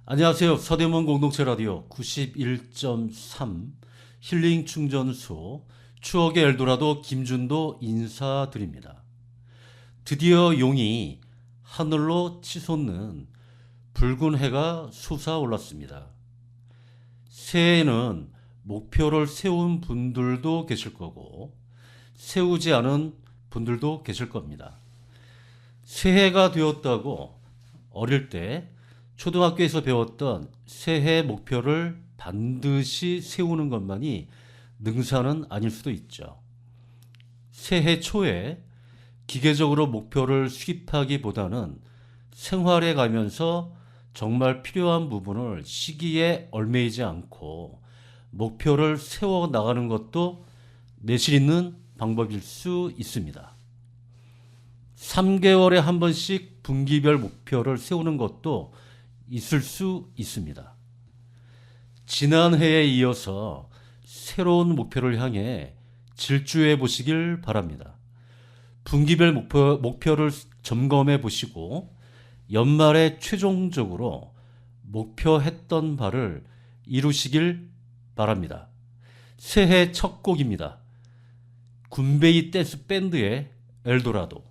안녕하세요. 서대문 공동체 라디오 91.3 힐링 충전소 추억의 엘도라도 김준도 인사드립니다. 드디어 용이 하늘로 치솟는 붉은 해가 솟아올랐습니다. 새해에는 목표를 세운 분들도 계실 거고 세우지 않은 분들도 계실 겁니다. 새해가 되었다고 어릴 때 초등학교에서 배웠던 새해 목표를 반드시 세우는 것만이 능사는 아닐 수도 있죠. 새해 초에 기계적으로 목표를 수립하기보다는 생활에 가면서 정말 필요한 부분을 시기에 얽매이지 않고 목표를 세워 나가는 것도 내실 있는 방법일 수 있습니다. 3개월에 한 번씩 분기별 목표를 세우는 것도 있을 수 있습니다. 지난해에 이어서 새로운 목표를 향해 질주해 보시길 바랍니다. 분기별 목표를 점검해 보시고 연말에 최종적으로 목표했던 바를 이루시길 바랍니다. 새해 첫 곡입니다. 군베이 댄스 밴드의 엘도라도.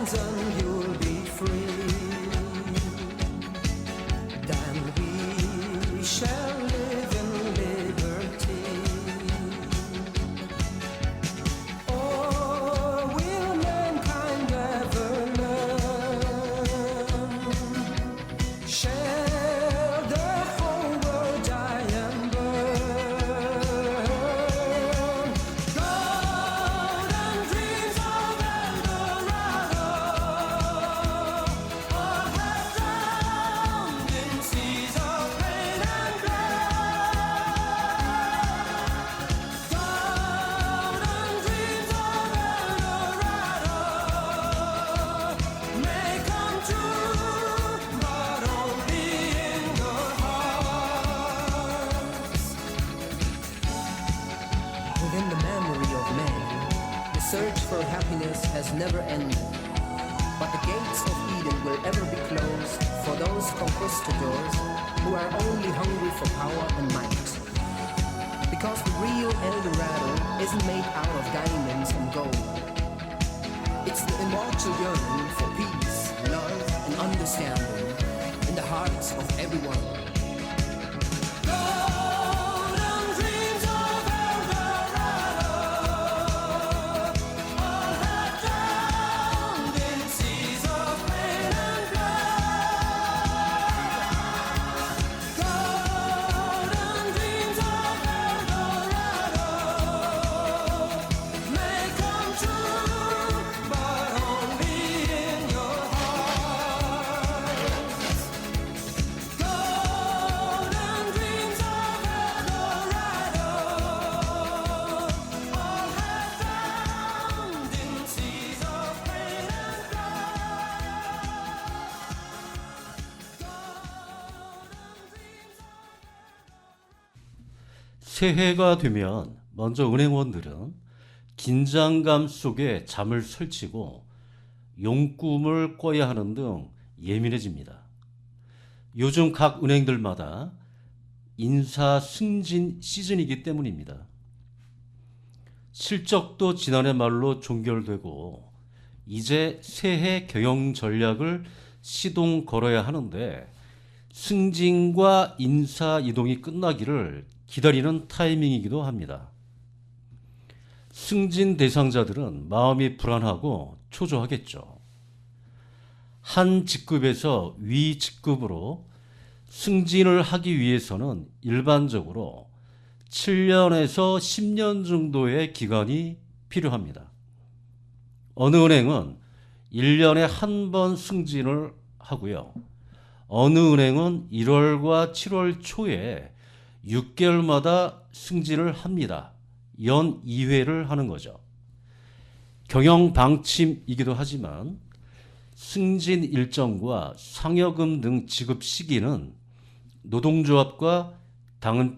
And you'll be free. Then we shall live in liberty. Or will mankind ever learn? Shall the whole world die and burn? Golden dreams of Eldorado. Within the memory of man, the search for happiness has never ended. But the gates of Eden will ever be closed for those conquistadors who are only hungry for power and might. Because the real El Dorado isn't made out of diamonds and gold. It's the immortal yearning for peace, love, and understanding in the hearts of everyone. 새해가 되면 먼저 은행원들은 긴장감 속에 잠을 설치고 용꿈을 꿔야 하는 등 예민해집니다. 요즘 각 은행들마다 인사 승진 시즌이기 때문입니다. 실적도 지난해 말로 종결되고 이제 새해 경영 전략을 시동 걸어야 하는데 승진과 인사 이동이 끝나기를 기다리는 타이밍이기도 합니다. 승진 대상자들은 마음이 불안하고 초조하겠죠. 한 직급에서 위 직급으로 승진을 하기 위해서는 일반적으로 7년에서 10년 정도의 기간이 필요합니다. 어느 은행은 1년에 한 번 승진을 하고요. 어느 은행은 1월과 7월 초에 6개월마다 승진을 합니다. 연 2회를 하는 거죠. 경영 방침이기도 하지만 승진 일정과 상여금 등 지급 시기는 노동조합과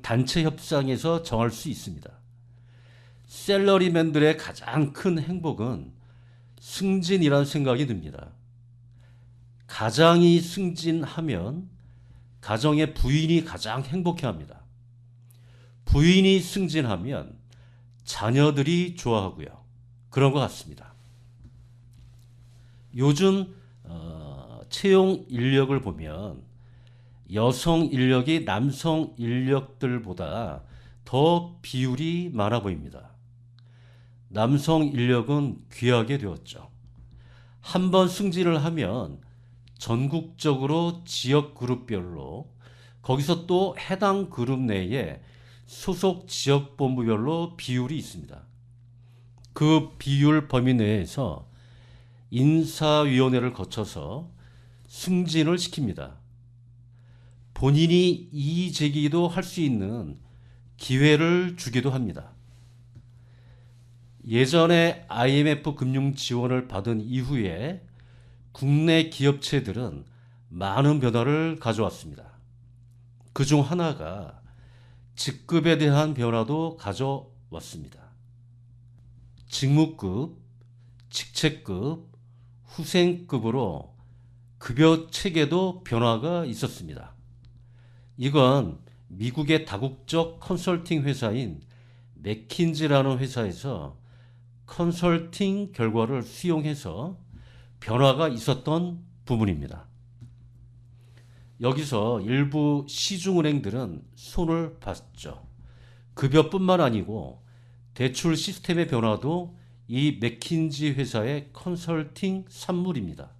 단체 협상에서 정할 수 있습니다. 샐러리맨들의 가장 큰 행복은 승진이란 생각이 듭니다. 가장이 승진하면 가정의 부인이 가장 행복해합니다. 부인이 승진하면 자녀들이 좋아하고요. 그런 것 같습니다. 요즘 채용 인력을 보면 여성 인력이 남성 인력들보다 더 비율이 많아 보입니다. 남성 인력은 귀하게 되었죠. 한 번 승진을 하면 전국적으로 지역 그룹별로 거기서 또 해당 그룹 내에 소속 지역 본부별로 비율이 있습니다. 그 비율 범위 내에서 인사위원회를 거쳐서 승진을 시킵니다. 본인이 이의 제기도 할 수 있는 기회를 주기도 합니다. 예전에 IMF 금융 지원을 받은 이후에 국내 기업체들은 많은 변화를 가져왔습니다. 그중 하나가 직급에 대한 변화도 가져왔습니다. 직무급, 직책급, 후생급으로 급여 체계도 변화가 있었습니다. 이건 미국의 다국적 컨설팅 회사인 맥킨지라는 회사에서 컨설팅 결과를 수용해서 변화가 있었던 부분입니다. 여기서 일부 시중은행들은 손을 봤죠. 급여뿐만 아니고 대출 시스템의 변화도 이 맥킨지 회사의 컨설팅 산물입니다.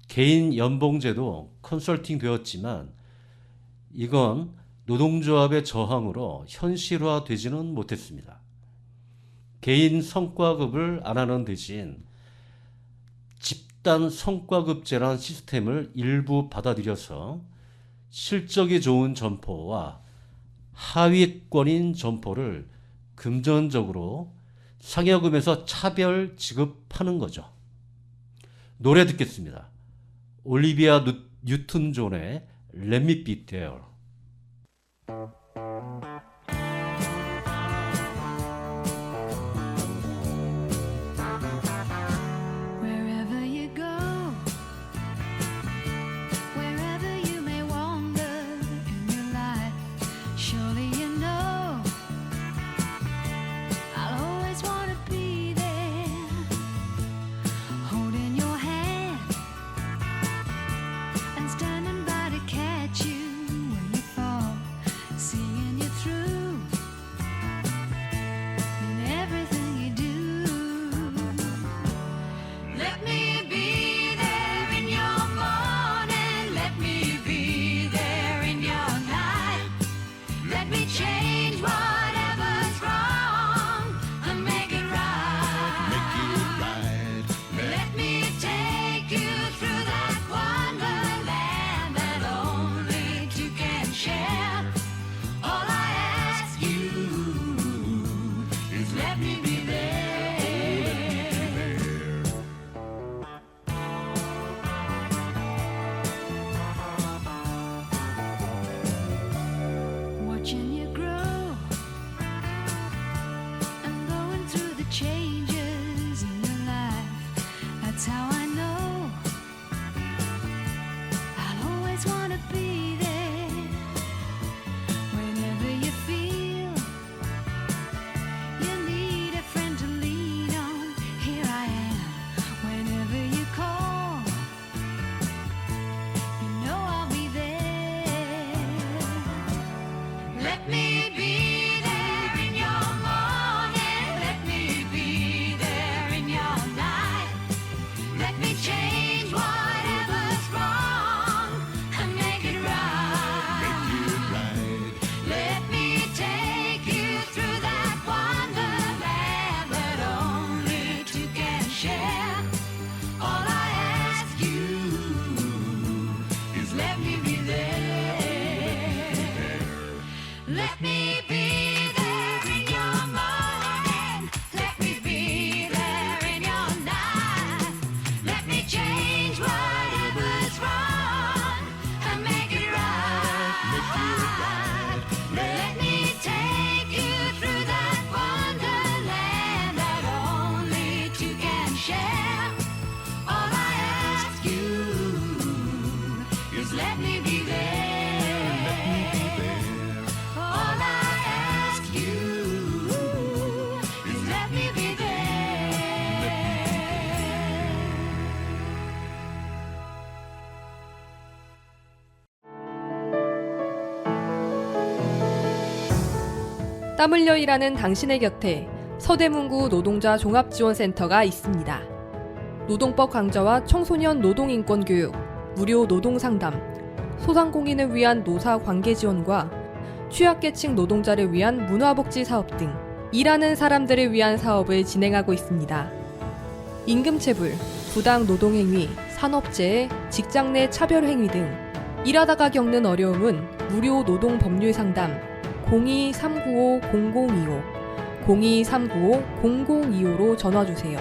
개인 연봉제도 컨설팅 되었지만 이건 노동조합의 저항으로 현실화되지는 못했습니다. 개인 성과급을 안 하는 대신 집단 성과급제라는 시스템을 일부 받아들여서 실적이 좋은 점포와 하위권인 점포를 금전적으로 상여금에서 차별 지급하는 거죠. 노래 듣겠습니다. 올리비아 뉴튼 존의 Let Me Be There. Wherever you go, wherever you may wander in your life, surely you know I'll always want to be there, holding your hand and standing by to catch you when you fall. See changes in your life. That's how I know I'll always want to be there. Whenever you feel you need a friend to lean on, here I am. Whenever you call, you know I'll be there. Let me be there in your morning. Let me be there in your night. Let me change whatever's wrong and make it right. Let me take you through that wonderland that only two can share. All I ask you is let me be there. Let me be there in your morning. Let me be there in your night. Let me change whatever's wrong and make it right. Let me take you through that wonderland that only two can share. All I ask you is let me be there. All I ask you is let me be there. 땀 흘려 일하는 당신의 곁에 서대문구 노동자 종합지원센터가 있습니다. 노동법 강좌와 청소년 노동인권 교육, 무료 노동상담, 소상공인을 위한 노사 관계 지원과 취약계층 노동자를 위한 문화복지 사업 등 일하는 사람들을 위한 사업을 진행하고 있습니다. 임금체불, 부당 노동행위, 산업재해, 직장 내 차별행위 등 일하다가 겪는 어려움은 무료 노동법률 상담 02-395-0025, 02-395-0025로 전화주세요.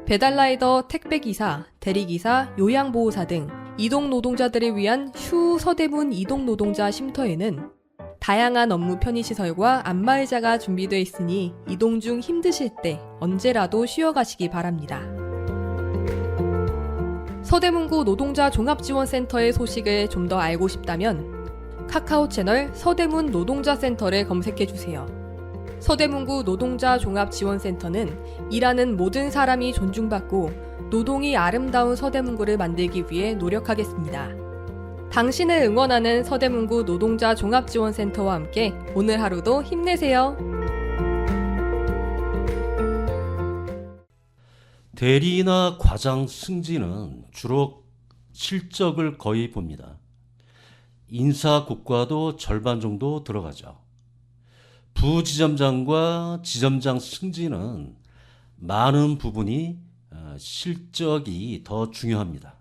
배달라이더, 택배기사, 대리기사, 요양보호사 등 이동노동자들을 위한 슈 서대문 이동노동자 쉼터에는 다양한 업무 편의시설과 안마의자가 준비되어 있으니 이동 중 힘드실 때 언제라도 쉬어가시기 바랍니다. 서대문구 노동자 종합지원센터의 소식을 좀 더 알고 싶다면 카카오 채널 서대문 노동자센터를 검색해주세요. 서대문구 노동자 종합지원센터는 일하는 모든 사람이 존중받고 노동이 아름다운 서대문구를 만들기 위해 노력하겠습니다. 당신을 응원하는 서대문구 노동자 종합지원센터와 함께 오늘 하루도 힘내세요. 대리나 과장 승진은 주로 실적을 거의 봅니다. 인사 고과도 절반 정도 들어가죠. 부지점장과 지점장 승진은 많은 부분이 실적이 더 중요합니다.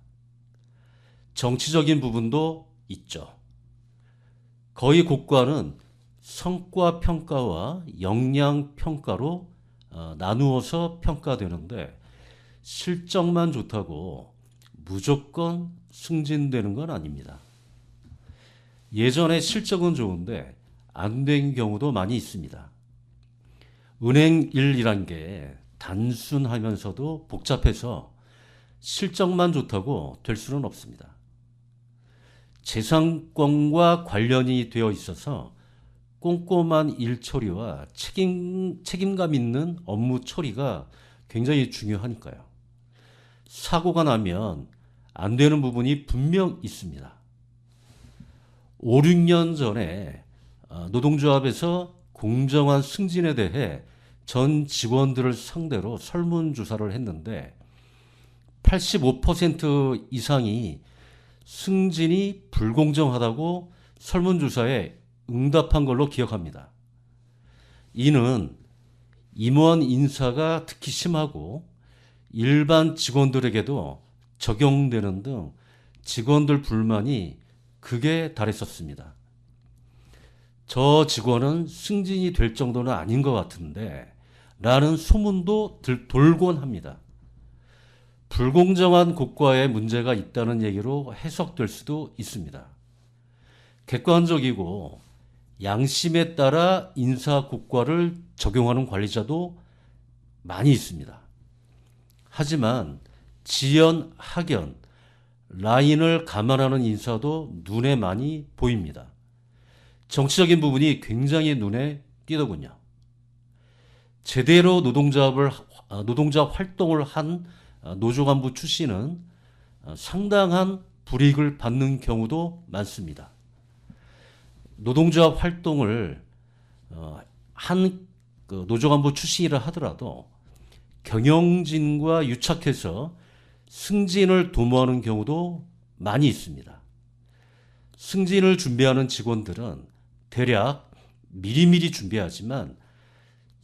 정치적인 부분도 있죠. 거의 고과는 성과 평가와 역량 평가로 나누어서 평가되는데 실적만 좋다고 무조건 승진되는 건 아닙니다. 예전에 실적은 좋은데 안 된 경우도 많이 있습니다. 은행 일이란 게 단순하면서도 복잡해서 실적만 좋다고 될 수는 없습니다. 재산권과 관련이 되어 있어서 꼼꼼한 일 처리와 책임감 있는 업무 처리가 굉장히 중요하니까요. 사고가 나면 안 되는 부분이 분명 있습니다. 5, 6년 전에 노동조합에서 공정한 승진에 대해 전 직원들을 상대로 설문조사를 했는데 85% 이상이 승진이 불공정하다고 설문조사에 응답한 걸로 기억합니다. 이는 임원 인사가 특히 심하고 일반 직원들에게도 적용되는 등 직원들 불만이 극에 달했었습니다. 저 직원은 승진이 될 정도는 아닌 것 같은데 라는 소문도 돌곤 합니다. 불공정한 고과에 문제가 있다는 얘기로 해석될 수도 있습니다. 객관적이고 양심에 따라 인사고과를 적용하는 관리자도 많이 있습니다. 하지만 지연, 학연, 라인을 감안하는 인사도 눈에 많이 보입니다. 정치적인 부분이 굉장히 눈에 띄더군요. 제대로 노동자 활동을 한 노조 간부 출신은 상당한 불이익을 받는 경우도 많습니다. 노동자 활동을 한 노조 간부 출신이라 하더라도 경영진과 유착해서 승진을 도모하는 경우도 많이 있습니다. 승진을 준비하는 직원들은 대략 미리미리 준비하지만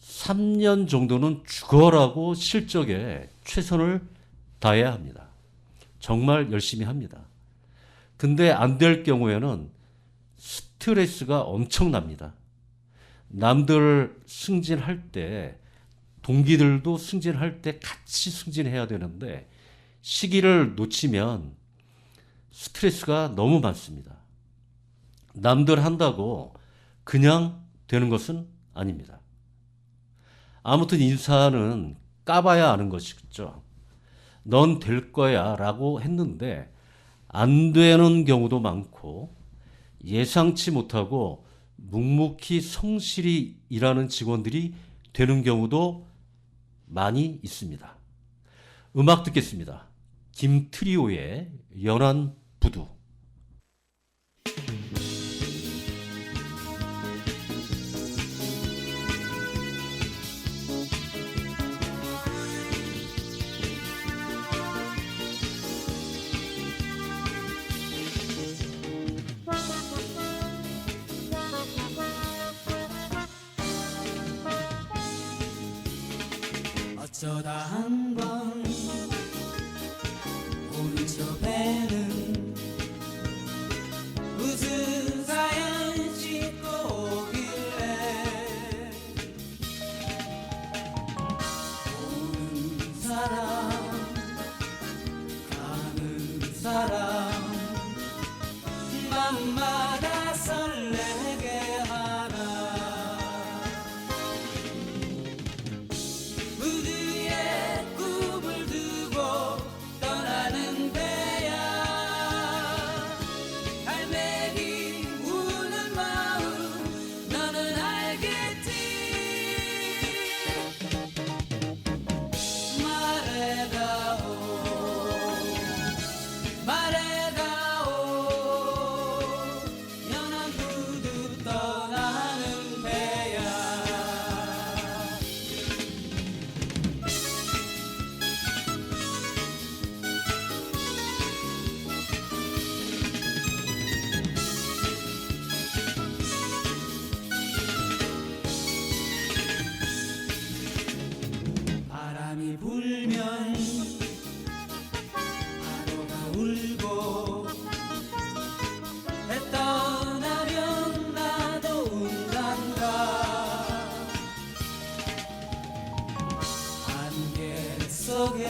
3년 정도는 죽어라고 실적에 최선을 다해야 합니다. 정말 열심히 합니다. 근데 안 될 경우에는 스트레스가 엄청납니다. 남들 승진할 때 동기들도 승진할 때 같이 승진해야 되는데 시기를 놓치면 스트레스가 너무 많습니다. 남들 한다고 그냥 되는 것은 아닙니다. 아무튼 인사는 까봐야 아는 것이죠. 넌 될 거야 라고 했는데 안 되는 경우도 많고 예상치 못하고 묵묵히 성실히 일하는 직원들이 되는 경우도 많이 있습니다. 음악 듣겠습니다. 김트리오의 연안 부두. 어쩌다 한번 오른쪽 배는 무슨 사연 싣고 오길래 오는 사람 가는 사람 맘마다 설레게 하나 무드에 꿈을 두고 떠나는 배야 갈매기 우는 마음 너는 알겠지 말해다오 말해다오 연한 부두 떠나는 배야 바람이 불면 파도가 울고 해 떠나면 나도 운단가 안개 속에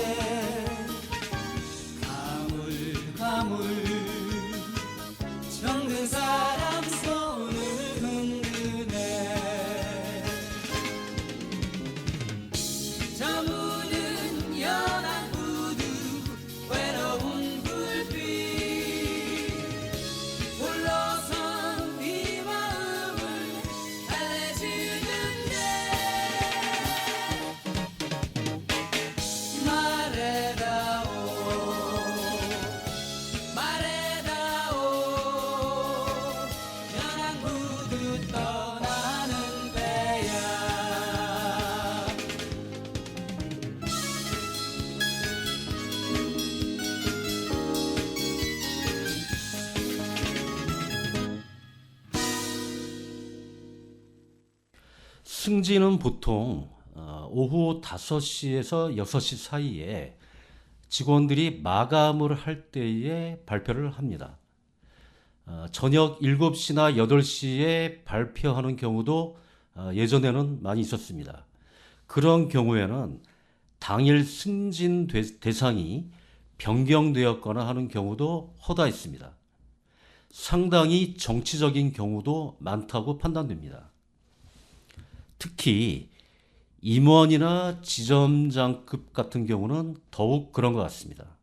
가물가물 정든 사람 손을 흔드네 저무는 연한 부두 외로운 불빛 홀로선 이 마음을 달래주는데 말해다오 말해다오 연한 부두 떠나는 배야 승진은 보통 오후 5시에서 6시 사이에 직원들이 마감을 할 때에 발표를 합니다. 저녁 7시나 8시에 발표하는 경우도 예전에는 많이 있었습니다. 그런 경우에는 당일 승진 대상이 변경되었거나 하는 경우도 허다했습니다. 상당히 정치적인 경우도 많다고 판단됩니다. 특히 임원이나 지점장급 같은 경우는 더욱 그런 것 같습니다.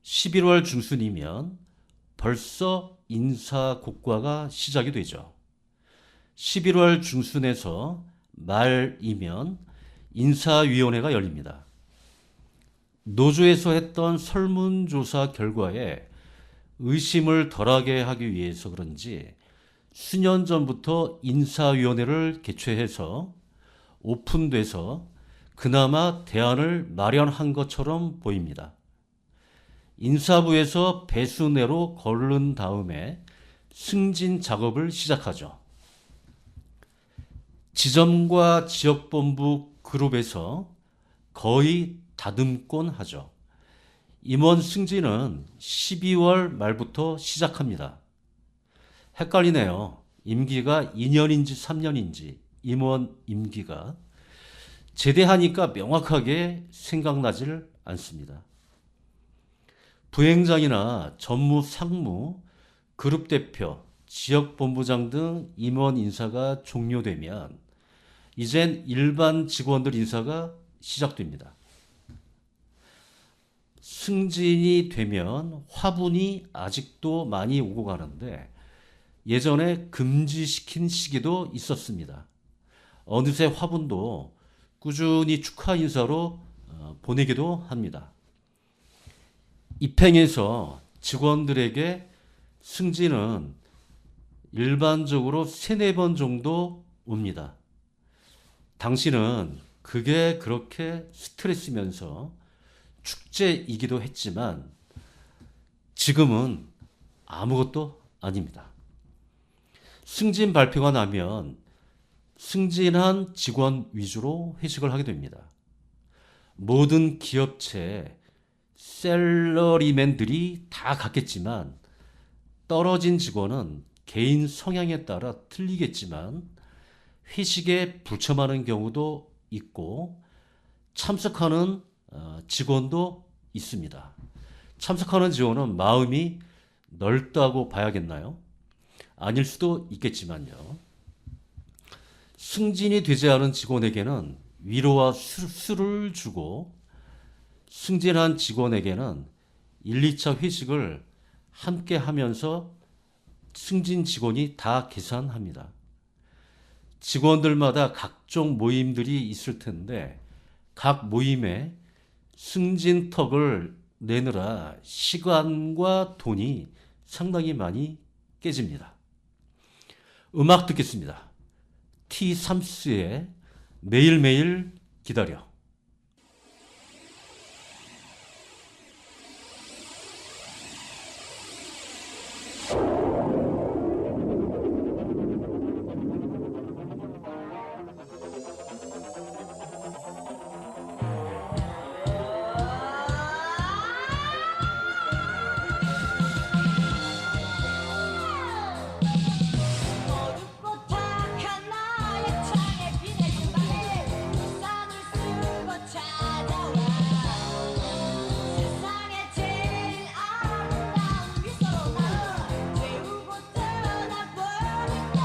11월 중순이면 벌써 인사곡과가 시작이 되죠. 11월 중순에서 말이면 인사위원회가 열립니다. 노조에서 했던 설문조사 결과에 의심을 덜하게 하기 위해서 그런지 수년 전부터 인사위원회를 개최해서 오픈돼서 그나마 대안을 마련한 것처럼 보입니다. 인사부에서 배수내로 거른 다음에 승진 작업을 시작하죠. 지점과 지역본부 그룹에서 거의 다듬곤 하죠. 임원 승진은 12월 말부터 시작합니다. 헷갈리네요. 임기가 2년인지 3년인지 임원 임기가 제대하니까 명확하게 생각나질 않습니다. 부행장이나 전무, 상무, 그룹 대표, 지역 본부장 등 임원 인사가 종료되면 이젠 일반 직원들 인사가 시작됩니다. 승진이 되면 화분이 아직도 많이 오고 가는데 예전에 금지시킨 시기도 있었습니다. 어느새 화분도 꾸준히 축하 인사로 보내기도 합니다. 입행해서 직원들에게 승진은 일반적으로 3-4번 정도 옵니다. 당시는 그게 그렇게 스트레스면서 축제이기도 했지만 지금은 아무것도 아닙니다. 승진 발표가 나면 승진한 직원 위주로 회식을 하게 됩니다. 모든 기업체 셀러리맨들이 다 갔겠지만 떨어진 직원은 개인 성향에 따라 틀리겠지만 회식에 불참하는 경우도 있고 참석하는 직원도 있습니다. 참석하는 직원은 마음이 넓다고 봐야겠나요? 아닐 수도 있겠지만요. 승진이 되지 않은 직원에게는 위로와 술을 주고 승진한 직원에게는 1, 2차 회식을 함께 하면서 승진 직원이 다 계산합니다. 직원들마다 각종 모임들이 있을 텐데 각 모임에 승진턱을 내느라 시간과 돈이 상당히 많이 깨집니다. 음악 듣겠습니다. T3스의 매일매일 기다려. 어둡고 탁한 나의 창에 비내린 밤에 우산을 쓰고 찾아와 세상에 제일 아름다운 미소로 나를 재우고 떠나버린다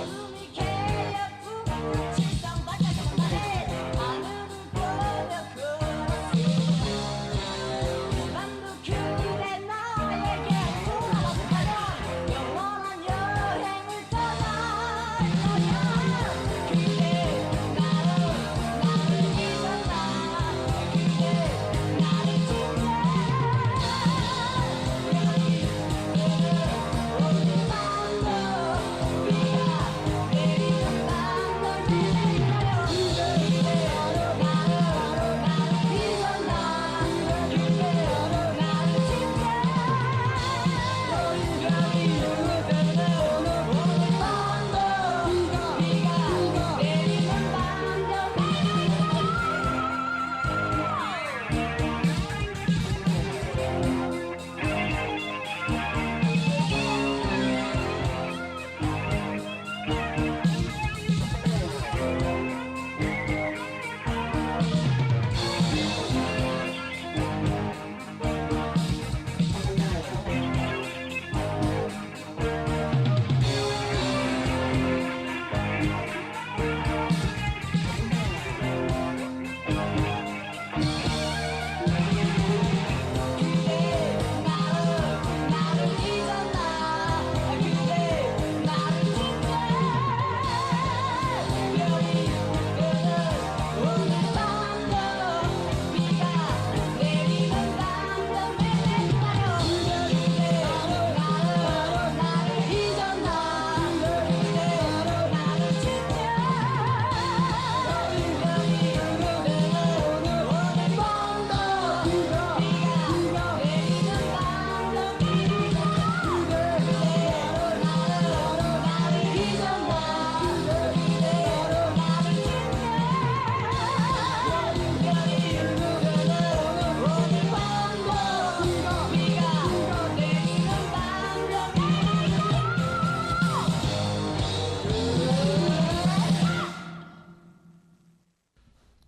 꿈이 개려 붕칠성 반짝이는 날에 하늘을 보며 걸었어 이 밤도 그래 나에게 돌아온다면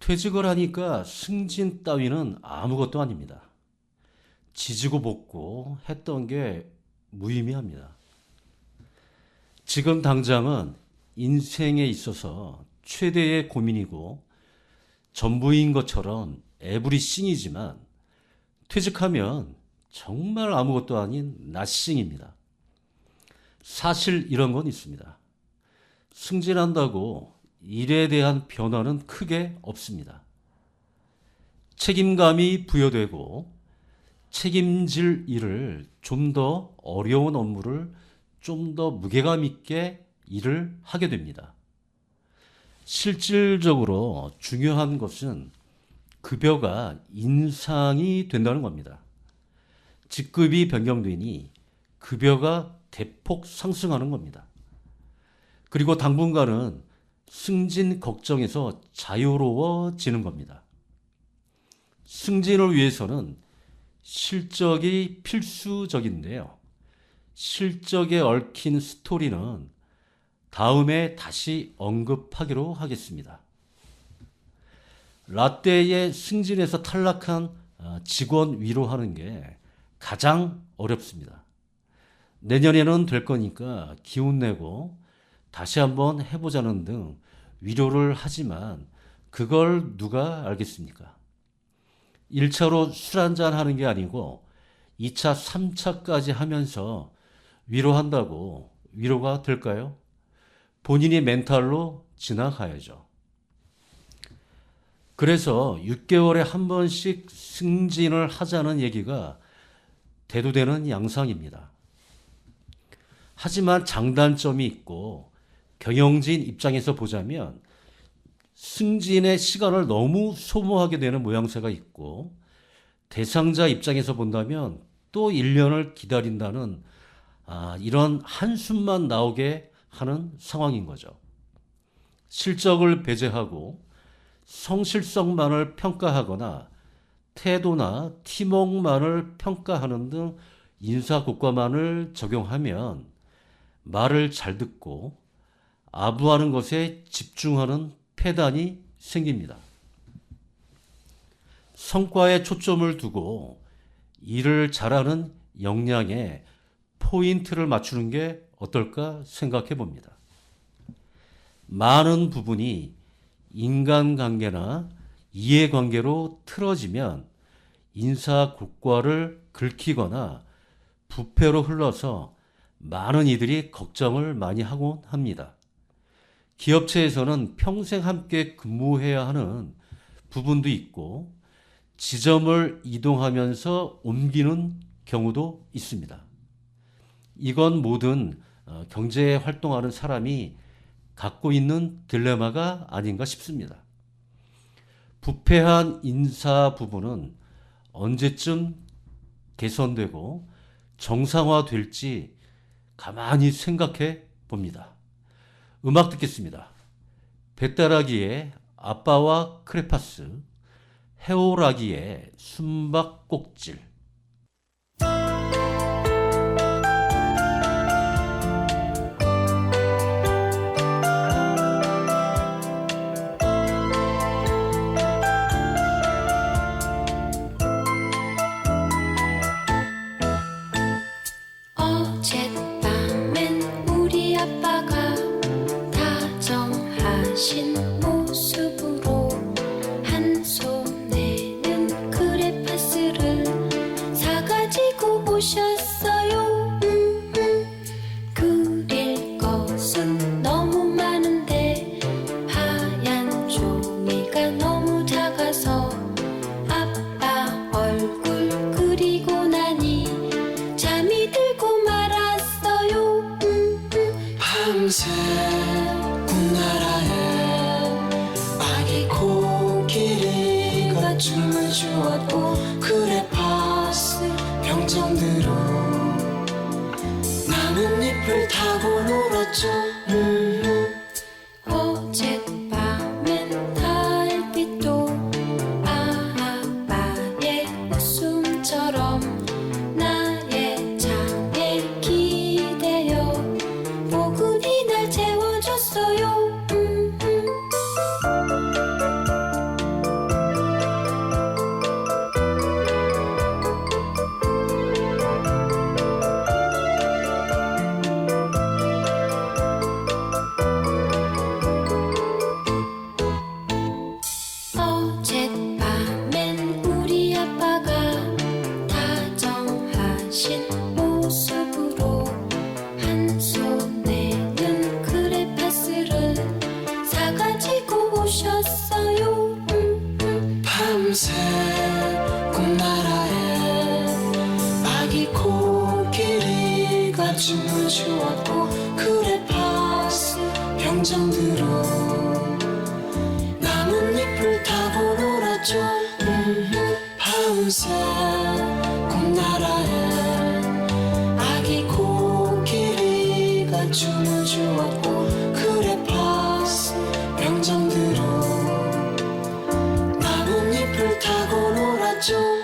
퇴직을 하니까 승진 따위는 아무것도 아닙니다. 지지고 볶고 했던 게 무의미합니다. 지금 당장은 인생에 있어서 최대의 고민이고 전부인 것처럼 에브리싱이지만 퇴직하면 정말 아무것도 아닌 나싱입니다. 사실 이런 건 있습니다. 승진한다고 일에 대한 변화는 크게 없습니다. 책임감이 부여되고 책임질 일을 좀 더 어려운 업무를 좀 더 무게감 있게 일을 하게 됩니다. 실질적으로 중요한 것은 급여가 인상이 된다는 겁니다. 직급이 변경되니 급여가 대폭 상승하는 겁니다. 그리고 당분간은 승진 걱정에서 자유로워지는 겁니다. 승진을 위해서는 실적이 필수적인데요. 실적에 얽힌 스토리는 다음에 다시 언급하기로 하겠습니다. 라떼의 승진에서 탈락한 직원 위로하는 게 가장 어렵습니다. 내년에는 될 거니까 기운 내고 다시 한번 해보자는 등 위로를 하지만 그걸 누가 알겠습니까? 1차로 술 한잔 하는 게 아니고 2차, 3차까지 하면서 위로한다고 위로가 될까요? 본인이 멘탈로 지나가야죠. 그래서 6개월에 한 번씩 승진을 하자는 얘기가 대두되는 양상입니다. 하지만 장단점이 있고 경영진 입장에서 보자면 승진의 시간을 너무 소모하게 되는 모양새가 있고 대상자 입장에서 본다면 또 1년을 기다린다는 이런 한숨만 나오게 하는 상황인 거죠. 실적을 배제하고 성실성만을 평가하거나 태도나 팀워크만을 평가하는 등 인사고과만을 적용하면 말을 잘 듣고 아부하는 것에 집중하는 폐단이 생깁니다. 성과에 초점을 두고 일을 잘하는 역량에 포인트를 맞추는 게 어떨까 생각해 봅니다. 많은 부분이 인간관계나 이해관계로 틀어지면 인사고과를 긁히거나 부패로 흘러서 많은 이들이 걱정을 많이 하곤 합니다. 기업체에서는 평생 함께 근무해야 하는 부분도 있고 지점을 이동하면서 옮기는 경우도 있습니다. 이건 모든 경제에 활동하는 사람이 갖고 있는 딜레마가 아닌가 싶습니다. 부패한 인사 부분은 언제쯤 개선되고 정상화될지 가만히 생각해 봅니다. 음악 듣겠습니다. 배따라기의 아빠와 크레파스, 해오라기의 숨바꼭질. 어젯밤엔 우리 아빠가 다정하신 모습으로 한 손에는 크레파스를 사가지고 오셨어요. 그릴 것은 너무 많은데 하얀 종이가 너무 작아서 아빠 얼굴 그리고 나니 잠이 들고 말았어요. 밤새 꿈나라에 아기 코끼리가 춤을 추었고 크레파스 병정들은 나뭇잎을 타고 놀았죠. 어젯밤엔 달빛도 아빠의 웃음처럼 나의 창에 기대어 포근히 날 채워줬어요. 춤을 추었고 그래 파스 병정들어 나뭇잎을 타고 놀았죠 밤새 꿈나라에 아기 코끼리가 춤을 추었고 그래 파스 병정들어 나뭇잎을 타고 놀았죠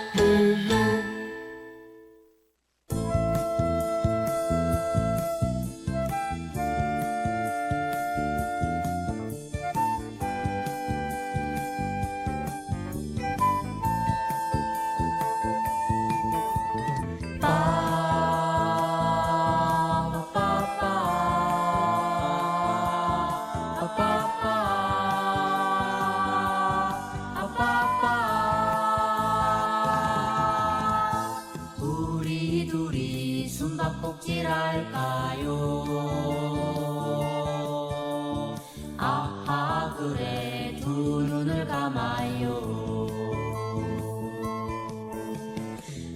우리 둘이 숨바꼭질할까요? 아하 그래 두 눈을 감아요.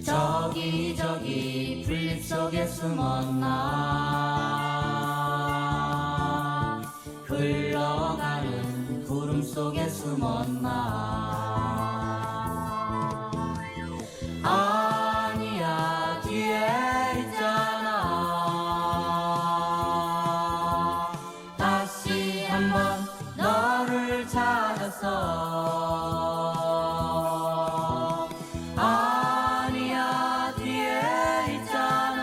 저기 풀잎 속에 숨었나 흘러가는 구름 속에 숨었나 아니야 뒤에 있잖아 다시 한번 너를 찾았어 아니야 뒤에 있잖아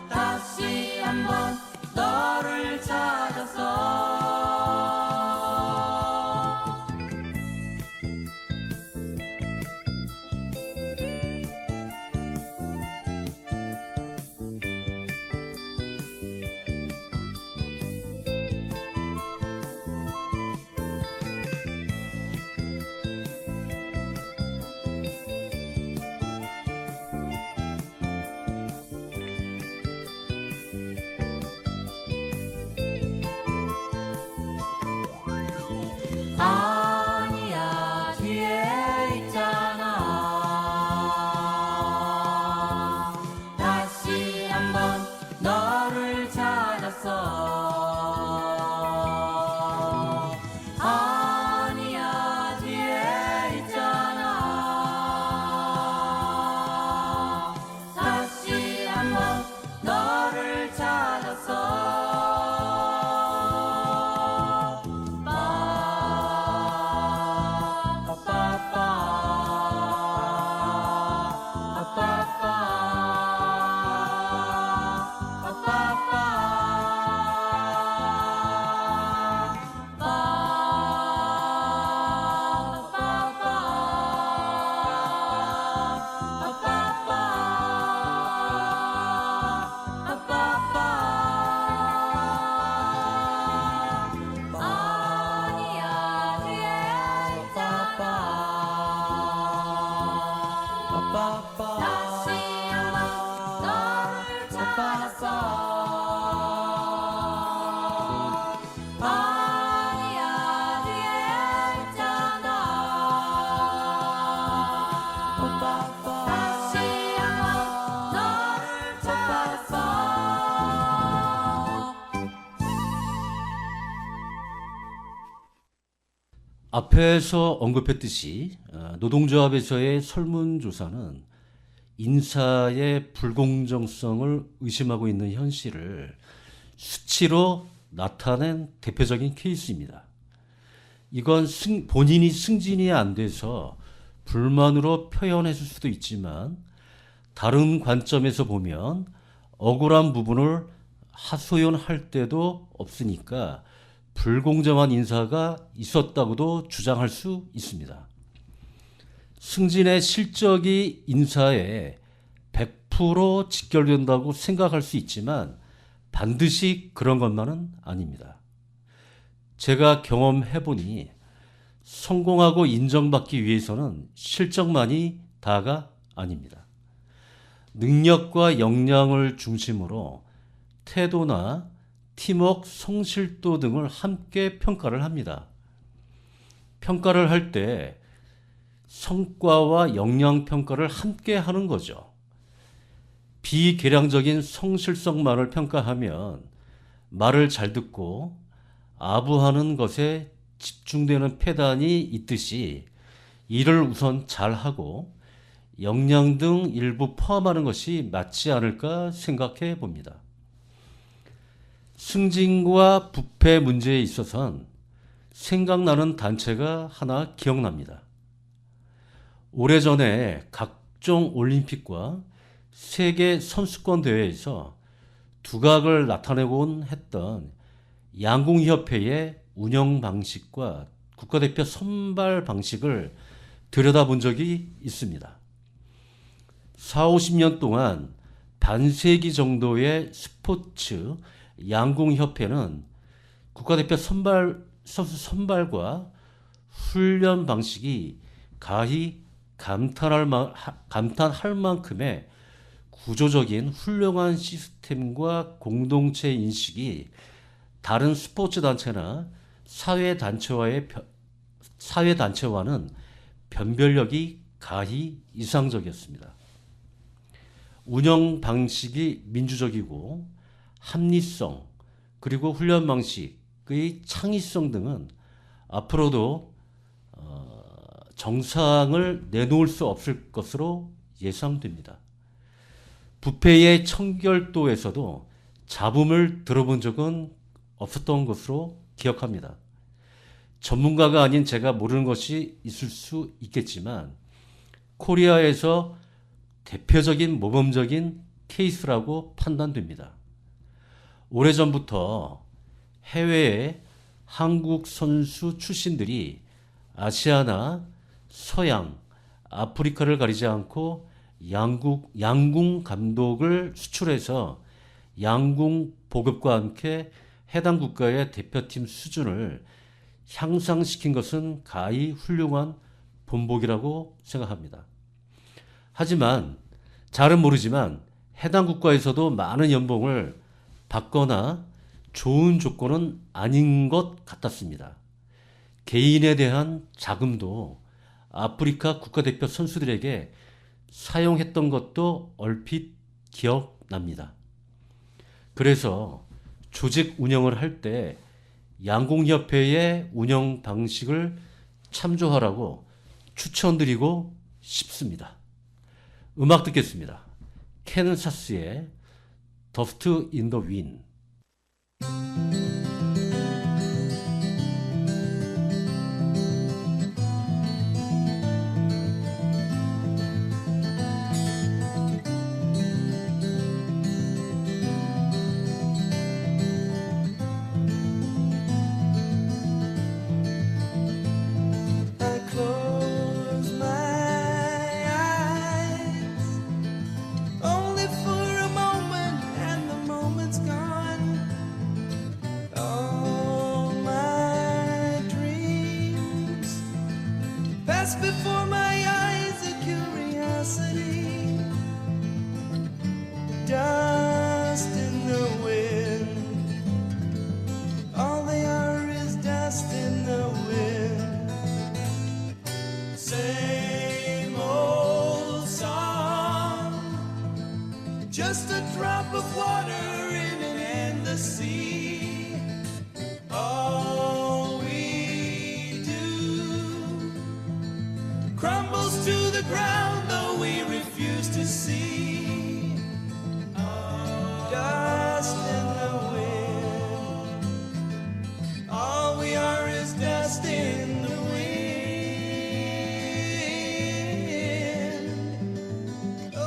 다시 한번 너를 찾았어 아니야 뒤에 있잖아 다시 한번 너를 찾았어 아니야 뒤에 있잖아 다시 한번 너를 찾았어 아니야 뒤에 있잖아 다시 한번 너를 찾았어 아니야 뒤에 있잖아 다시 한번 너를 찾았어 앞에서 언급했듯이 노동조합에서의 설문조사는 인사의 불공정성을 의심하고 있는 현실을 수치로 나타낸 대표적인 케이스입니다. 이건 본인이 승진이 안 돼서 불만으로 표현했을 수도 있지만 다른 관점에서 보면 억울한 부분을 하소연할 때도 없으니까 불공정한 인사가 있었다고도 주장할 수 있습니다. 승진의 실적이 인사에 100% 직결된다고 생각할 수 있지만 반드시 그런 것만은 아닙니다. 제가 경험해보니 성공하고 인정받기 위해서는 실적만이 다가 아닙니다. 능력과 역량을 중심으로 태도나 팀워크, 성실도 등을 함께 평가를 합니다. 평가를 할 때 성과와 역량 평가를 함께 하는 거죠. 비계량적인 성실성만을 평가하면 말을 잘 듣고 아부하는 것에 집중되는 패단이 있듯이 일을 우선 잘하고 역량 등 일부 포함하는 것이 맞지 않을까 생각해 봅니다. 승진과 부패 문제에 있어서는 생각나는 단체가 하나 기억납니다. 오래전에 각종 올림픽과 세계 선수권 대회에서 두각을 나타내곤 했던 양궁협회의 운영 방식과 국가대표 선발 방식을 들여다본 적이 있습니다. 4, 50년 동안 반세기 정도의 스포츠 양궁협회는 국가대표 선수 선발과 훈련 방식이 가히 감탄할 만큼의 구조적인 훌륭한 시스템과 공동체 인식이 다른 스포츠 단체나 사회단체와는 변별력이 가히 이상적이었습니다. 운영 방식이 민주적이고 합리성 그리고 훈련 방식의 창의성 등은 앞으로도 정상을 내놓을 수 없을 것으로 예상됩니다. 부패의 청결도에서도 잡음을 들어본 적은 없었던 것으로 기억합니다. 전문가가 아닌 제가 모르는 것이 있을 수 있겠지만 코리아에서 대표적인 모범적인 케이스라고 판단됩니다. 오래전부터 해외의 한국 선수 출신들이 아시아나 서양, 아프리카를 가리지 않고 양궁 감독을 수출해서 양궁 보급과 함께 해당 국가의 대표팀 수준을 향상시킨 것은 가히 훌륭한 본보기라고 생각합니다. 하지만 잘은 모르지만 해당 국가에서도 많은 연봉을 받거나 좋은 조건은 아닌 것 같았습니다. 개인에 대한 자금도 아프리카 국가대표 선수들에게 사용했던 것도 얼핏 기억납니다. 그래서 조직 운영을 할 때 양궁협회의 운영 방식을 참조하라고 추천드리고 싶습니다. 음악 듣겠습니다. 캔사스의 Dust in the Wind. I close my eyes only for a moment, and the moment's gone. All my dreams pass before my eyes, a curiosity, dust in the wind. All they are is dust in the wind. Same old song, just a drop of water in an endless sea. All we do crumbles to the ground, though we refuse to see. Dust in the wind. All we are is dust in the wind. Oh.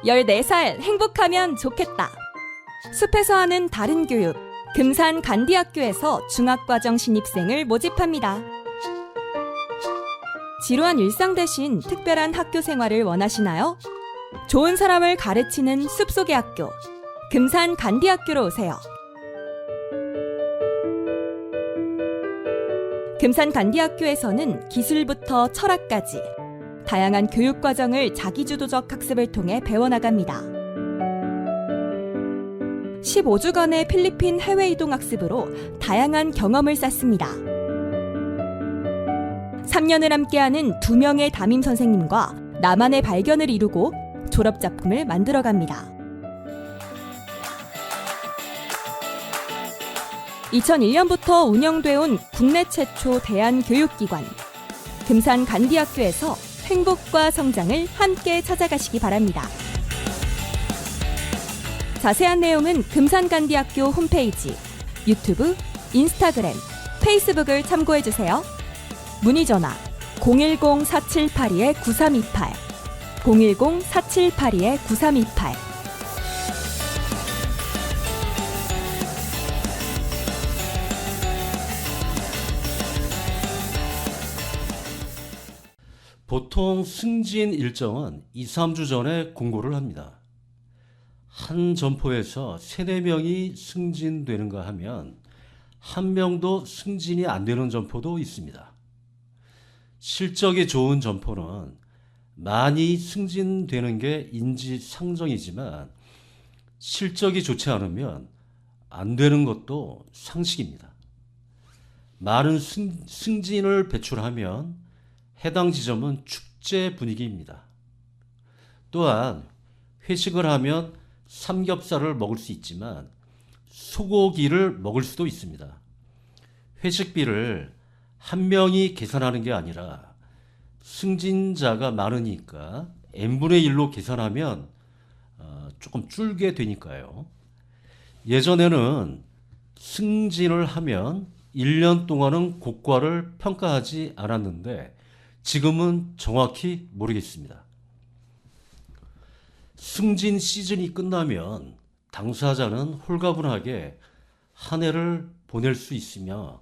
14살 행복하면 좋겠다. 숲에서 하는 다른 교육, 금산 간디학교에서 중학과정 신입생을 모집합니다. 지루한 일상 대신 특별한 학교 생활을 원하시나요? 좋은 사람을 가르치는 숲속의 학교, 금산 간디학교로 오세요. 금산 간디학교에서는 기술부터 철학까지 다양한 교육 과정을 자기주도적 학습을 통해 배워나갑니다. 15주간의 필리핀 해외 이동 학습으로 다양한 경험을 쌓습니다. 3년을 함께하는 2명의 담임 선생님과 나만의 발견을 이루고 졸업작품을 만들어갑니다. 2001년부터 운영되어 온 국내 최초 대안교육기관 금산 간디학교에서 행복과 성장을 함께 찾아가시기 바랍니다. 자세한 내용은 금산 간디학교 홈페이지, 유튜브, 인스타그램, 페이스북을 참고해주세요. 문의전화 010-4782-9328 010-4782-9328 보통 승진 일정은 2, 3주 전에 공고를 합니다. 한 점포에서 3, 4명이 승진되는가 하면 1명도 승진이 안 되는 점포도 있습니다. 실적이 좋은 점포는 많이 승진되는 게 인지상정이지만 실적이 좋지 않으면 안 되는 것도 상식입니다. 많은 승진을 배출하면 해당 지점은 축제 분위기입니다. 또한 회식을 하면 삼겹살을 먹을 수 있지만 소고기를 먹을 수도 있습니다. 회식비를 한 명이 계산하는 게 아니라 승진자가 많으니까 n분의 1로 계산하면 조금 줄게 되니까요. 예전에는 승진을 하면 1년 동안은 고과를 평가하지 않았는데 지금은 정확히 모르겠습니다. 승진 시즌이 끝나면 당사자는 홀가분하게 한 해를 보낼 수 있으며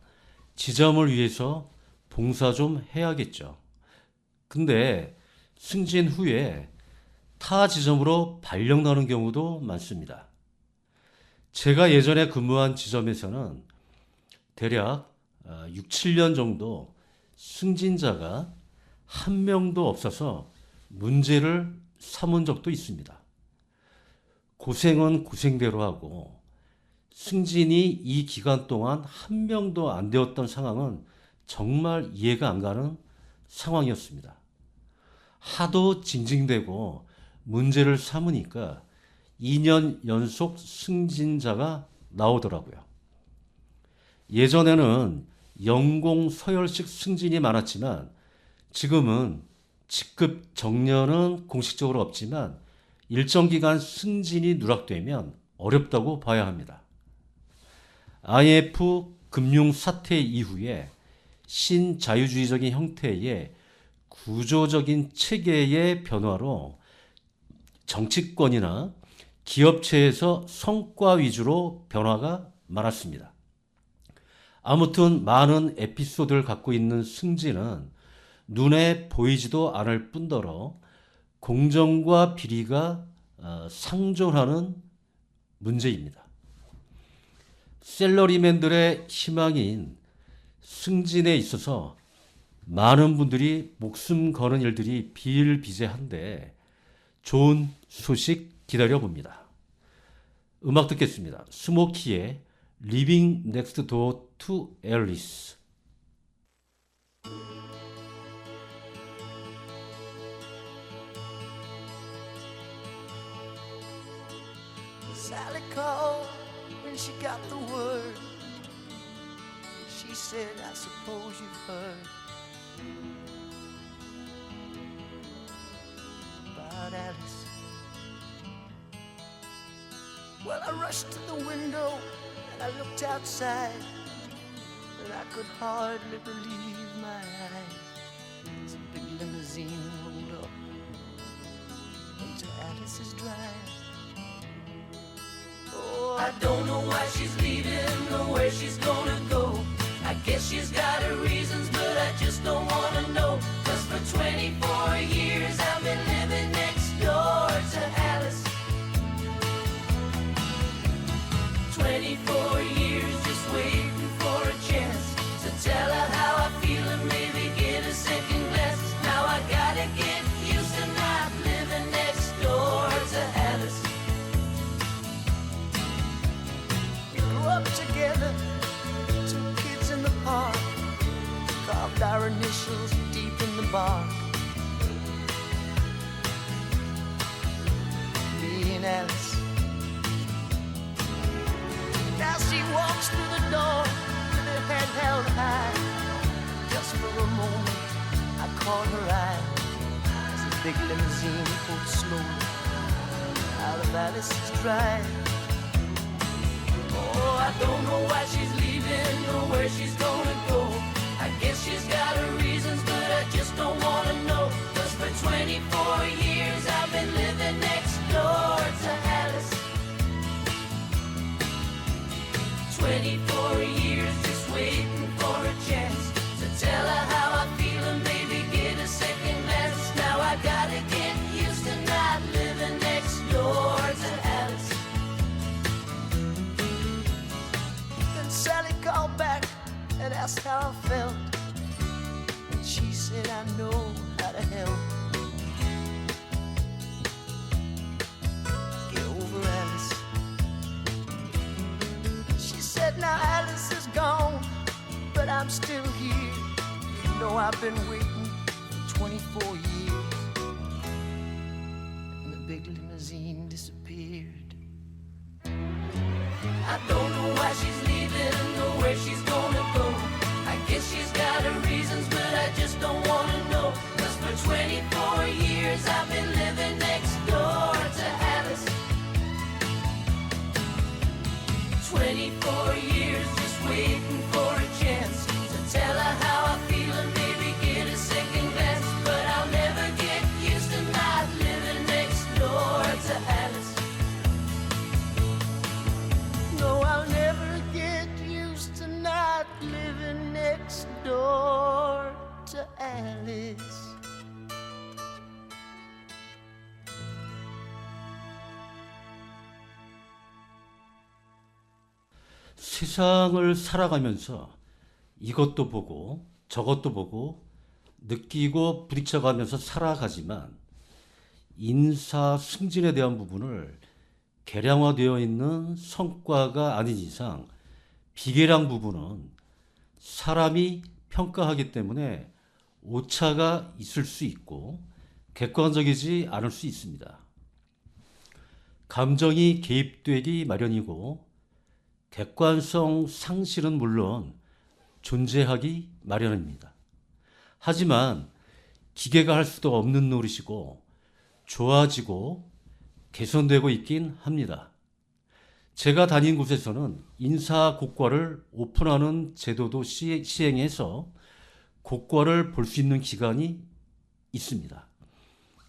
지점을 위해서 봉사 좀 해야겠죠. 근데 승진 후에 타 지점으로 발령나는 경우도 많습니다. 제가 예전에 근무한 지점에서는 대략 6, 7년 정도 승진자가 한 명도 없어서 문제를 삼은 적도 있습니다. 고생은 고생대로 하고 승진이 이 기간 동안 한 명도 안 되었던 상황은 정말 이해가 안 가는 상황이었습니다. 하도 징징대고 문제를 삼으니까 2년 연속 승진자가 나오더라고요. 예전에는 연공 서열식 승진이 많았지만 지금은 직급 정년은 공식적으로 없지만 일정 기간 승진이 누락되면 어렵다고 봐야 합니다. IMF 금융 사태 이후에 신자유주의적인 형태의 구조적인 체계의 변화로 정치권이나 기업체에서 성과 위주로 변화가 많았습니다. 아무튼 많은 에피소드를 갖고 있는 승진은 눈에 보이지도 않을 뿐더러 공정과 비리가 상존하는 문제입니다. 셀러리맨들의 희망인 승진에 있어서 많은 분들이 목숨 거는 일들이 비일비재한데 좋은 소식 기다려봅니다. 음악 듣겠습니다. 스모키의 Living Next Door to Alice. Sally called when she got the word. She said, I suppose you've heard about Alice. Well, I rushed to the window and I looked outside, and I could hardly believe my eyes. As a big limousine rolled up into Alice. Alice is dry. Oh, I don't know why she's leaving or where she's gonna go. I guess she's got her reasons, but I just don't wanna know. 'Cause for 24 years I've been living next door to Alice. 24 years just waiting for a chance to tell her how I feel and maybe get a second glance. Now I gotta get used to not living next door to Alice. We grew up together, two kids in the park, carved our initials deep in the bark. Me and Alice. Now she walks through the door with her head held high. Just for a moment, I caught her eye as the big limousine pulled slowly out of Alice's drive. Oh, I don't know why she's leaving or where she's gonna go. I guess she's got her reasons, but I just don't wanna know. 'Cause for 24 years I've been living next door to Alice. 24 years just waiting for a chance to tell her how I feel and maybe get a second glance. Now I gotta get used to not living next door to Alice. Then Sally called back and asked how I felt, and she said I know how to help. Get over Alice. She said now Alice is gone, but I'm still here. You know I've been waiting for 24 years. And the big limousine disappeared. I don't know why she's leaving or where she's gonna go. I guess she's got her reasons, but I just don't wanna know. 'Cause for 24 years I've been living next door to Alice. 24 years just waiting for a chance to tell her how I feel and maybe get a second glance. But I'll never get used to not living next door to Alice. No, I'll never get used to not living next door to Alice. 세상을 살아가면서 이것도 보고 저것도 보고 느끼고 부딪혀가면서 살아가지만 인사 승진에 대한 부분을 계량화되어 있는 성과가 아닌 이상 비계량 부분은 사람이 평가하기 때문에 오차가 있을 수 있고 객관적이지 않을 수 있습니다. 감정이 개입되기 마련이고 객관성 상실은 물론 존재하기 마련입니다. 하지만 기계가 할 수도 없는 노릇이고 좋아지고 개선되고 있긴 합니다. 제가 다닌 곳에서는 인사고과를 오픈하는 제도도 시행해서 고과를 볼 수 있는 기간이 있습니다.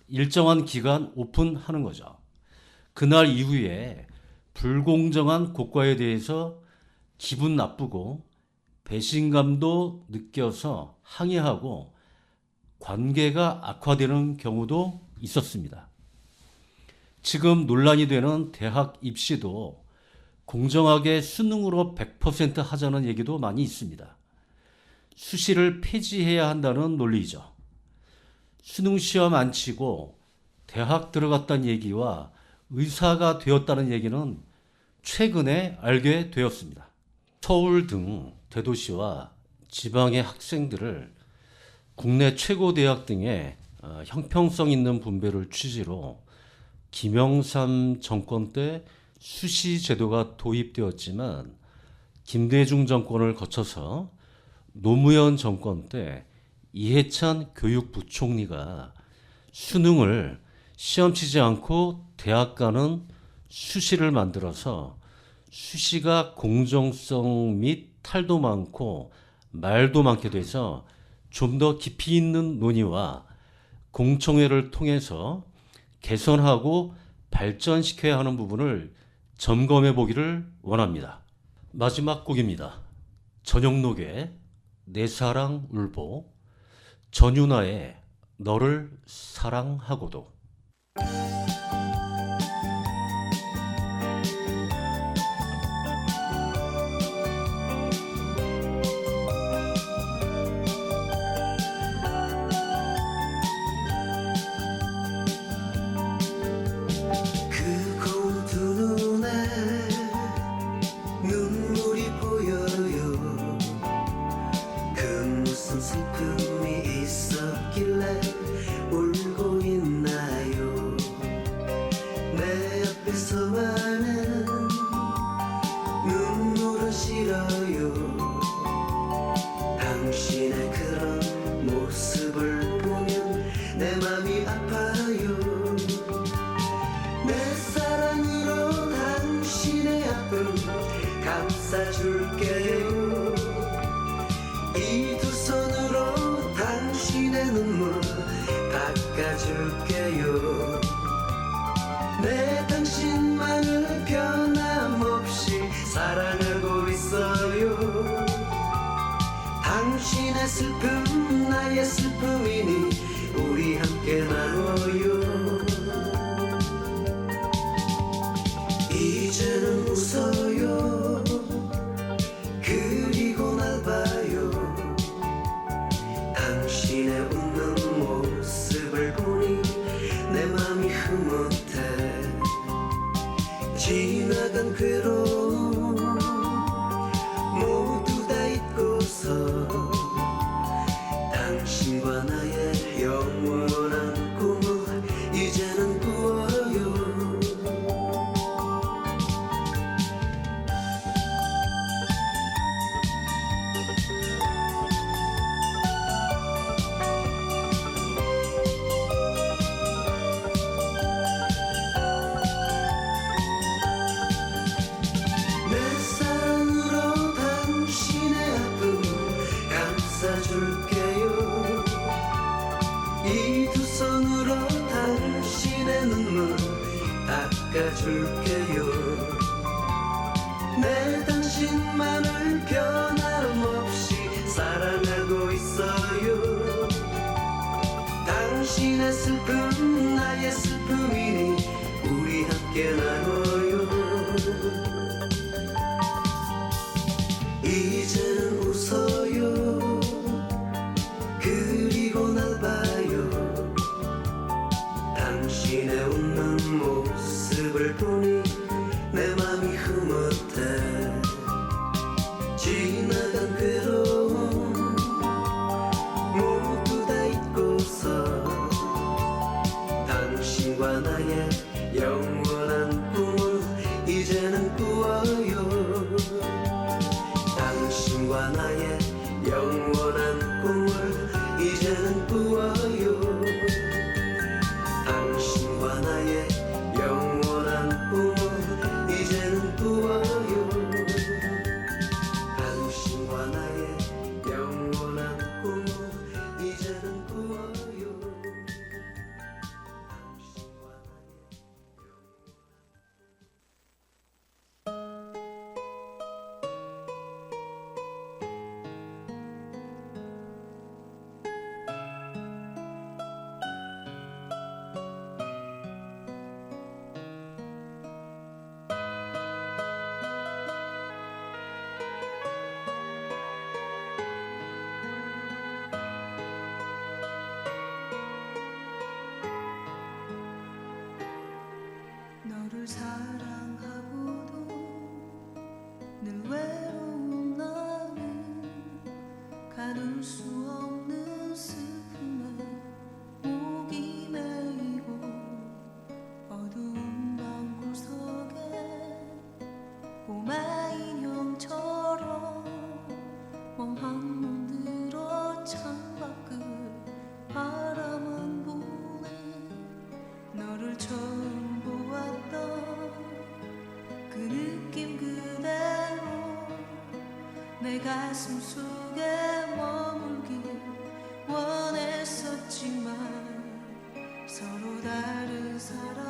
일정한 기간 오픈하는 거죠. 그날 이후에 불공정한 고과에 대해서 기분 나쁘고 배신감도 느껴서 항의하고 관계가 악화되는 경우도 있었습니다. 지금 논란이 되는 대학 입시도 공정하게 수능으로 100% 하자는 얘기도 많이 있습니다. 수시를 폐지해야 한다는 논리죠. 수능 시험 안 치고 대학 들어갔다는 얘기와 의사가 되었다는 얘기는 최근에 알게 되었습니다. 서울 등 대도시와 지방의 학생들을 국내 최고 대학 등의 형평성 있는 분배를 취지로 김영삼 정권 때 수시 제도가 도입되었지만 김대중 정권을 거쳐서 노무현 정권 때 이해찬 교육부총리가 수능을 시험 치지 않고 대학 가는 수시를 만들어서 수시가 공정성 및 탈도 많고 말도 많게 돼서 좀 더 깊이 있는 논의와 공청회를 통해서 개선하고 발전시켜야 하는 부분을 점검해 보기를 원합니다. 마지막 곡입니다. 전영록의 내 사랑 울보, 전윤아의 너를 사랑하고도. 그 거울 두 눈에 눈물이 보여요. 그 무슨 슬픔이 있었길래 울고 있나요? 내 앞에서만은 눈물은 싫어요. 당신의 그런 모습을 보면 내 맘이 아파요. 내 사랑으로 당신의 아픔 감싸줄게요. 이 두 손으로 당신의 눈물 닦아줄게요. 내 당신만을 변함없이 사랑하고 있어요. 당신의 슬픔 나의 슬픔이니 우리 함께 나눠요. 이제는 웃어요. 그리고 날 봐요. 당신의 웃는 모습을 보니 내 맘이 흐뭇해. 지나간 괴로움 모두 다 잊고서 당신과 나의 영원한 꿈을 이제는 꾸어요. 내 사랑으로 당신의 아픔 감싸줄게요. 이 두 손으로 당신의 눈물 닦아줄게요. 내 당신만을 변함없이 사랑하고 있어요. 당신의 슬픔 나의 슬픔이니 우리 함께 나눠요. 이제는 웃어요. 그리고 날 봐요. 당신의 웃는 모습을 보니 내 맘이 흐뭇해. 지나간 괴로움 모두 다 잊고서 당신과 나의 영원한 꿈을 이제는 꾸어요. 당신과 나의 영원한 꿈을 이제는 꾸어요. 당신과 나의 영원한 꿈을 이제는 꾸어요. 당신과 나의 영원한 꿈을 이제는 꾸어요. 당신과 너를 사랑하고도 늘 외로운 나는 가눌 수 없는 슬픔에 목이 메이고 어두운 방 구석에 꼬마 인형처럼 멍한 눈 들어 창밖을 바라만 보네. 너를 처음 보았던 그 느낌 그대로 내 가슴 속에 머물길 원했었지만 서로 다른 사람